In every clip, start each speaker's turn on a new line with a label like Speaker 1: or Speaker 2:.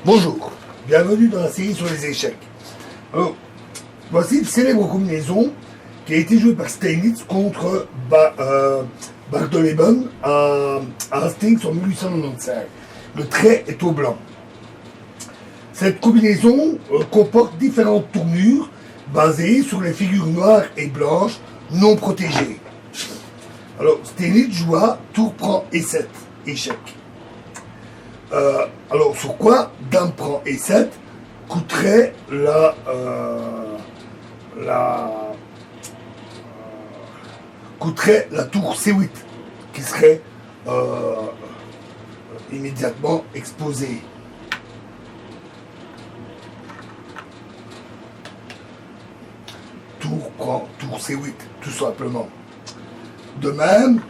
Speaker 1: Bonjour, bienvenue dans la série sur les échecs. Alors, voici une célèbre combinaison qui a été jouée par Steinitz contre Bartholeben à Hastings en 1895. Le trait est au blanc. Cette combinaison comporte différentes tournures basées sur les figures noires et blanches non protégées. Alors, Steinitz joua tour prend E7, échec. Alors, sur quoi dame prend E7 coûterait coûterait la tour C8 qui serait immédiatement exposée. Tour prend tour C8, tout simplement. De même,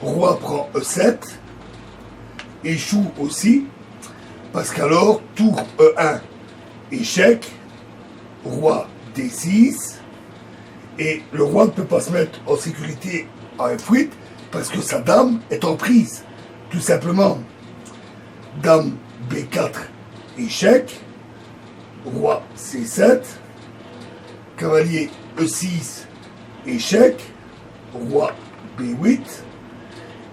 Speaker 1: roi prend E7, échoue aussi, parce qu'alors, tour E1, échec, roi D6, et le roi ne peut pas se mettre en sécurité à F8, parce que sa dame est en prise, tout simplement. Dame B4, échec, roi C7, cavalier E6, échec, roi B8,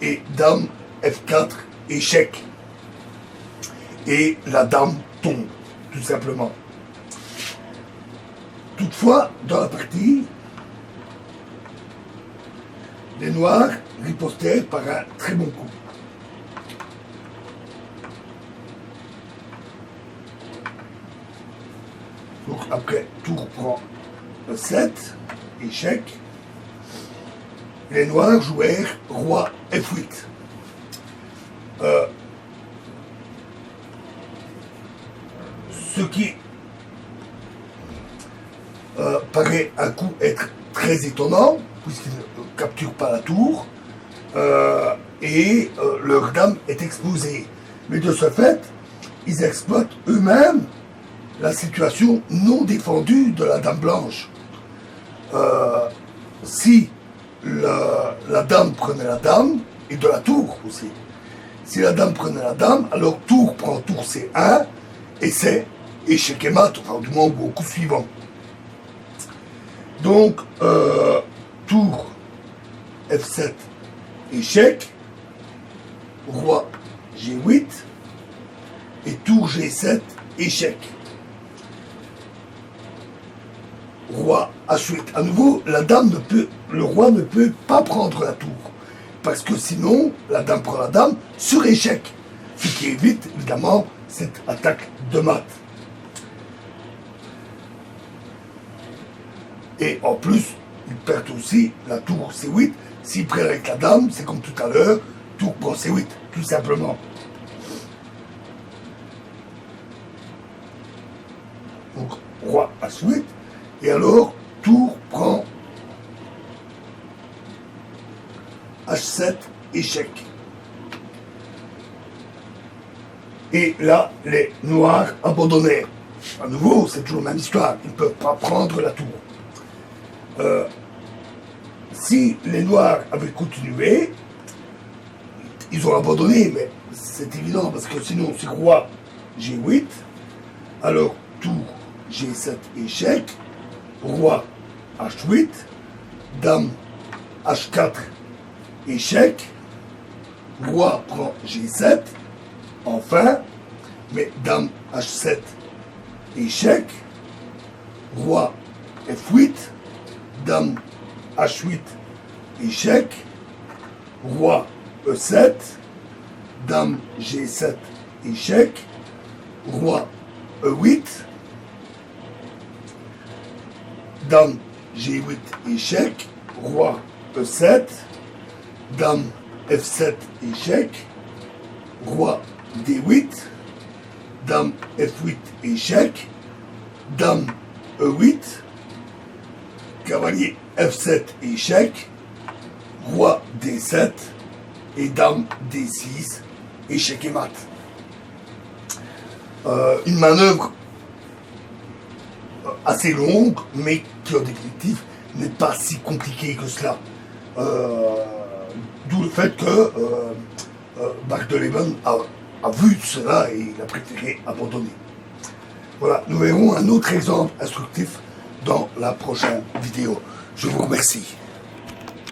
Speaker 1: et dame F4, échec. Et la dame tombe, tout simplement. Toutefois, dans la partie, les noirs ripostèrent par un très bon coup. Donc après, tour prend E7, échec. Les noirs jouèrent roi F8. Ce qui paraît un coup être très étonnant, puisqu'ils ne capturent pas la tour, et leur dame est exposée. Mais de ce fait, ils exploitent eux-mêmes la situation non défendue de la dame blanche. Si la dame prenait la dame, et de la tour aussi, si la dame prenait la dame, alors tour prend tour C1, et c'est échec et mat, enfin du moins au coup suivant. Donc, tour F7, échec, roi G8, et tour G7, échec. Roi H8. À nouveau, le roi ne peut pas prendre la tour, parce que sinon, la dame prend la dame sur échec, ce qui évite évidemment cette attaque de mat. Et en plus, ils perdent aussi la tour C8. S'ils prennent avec la dame, c'est comme tout à l'heure, tour prend C8, tout simplement. Donc, roi H8, et alors, tour prend H7, échec. Et là, les noirs abandonnèrent. À nouveau, c'est toujours la même histoire, ils ne peuvent pas prendre la tour. Si les noirs avaient continué, ils ont abandonné, mais c'est évident, parce que sinon, c'est roi G8, alors tour G7, échec, roi H8, dame H4, échec, roi prend G7, enfin, mais dame H7, échec, roi F8, dame H8, échec, roi E7, dame G7, échec, roi E8, dame G8, échec, roi E7, dame F7, échec, roi D8, dame F8, échec, dame E8, cavalier F7, échec, roi D7 et dame D6, échec et mat. Une manœuvre assez longue, mais qui en définitive n'est pas si compliquée que cela. D'où le fait que Bartholeben a a vu cela et il a préféré abandonner. Voilà, nous verrons un autre exemple instructif dans la prochaine vidéo. Je vous remercie.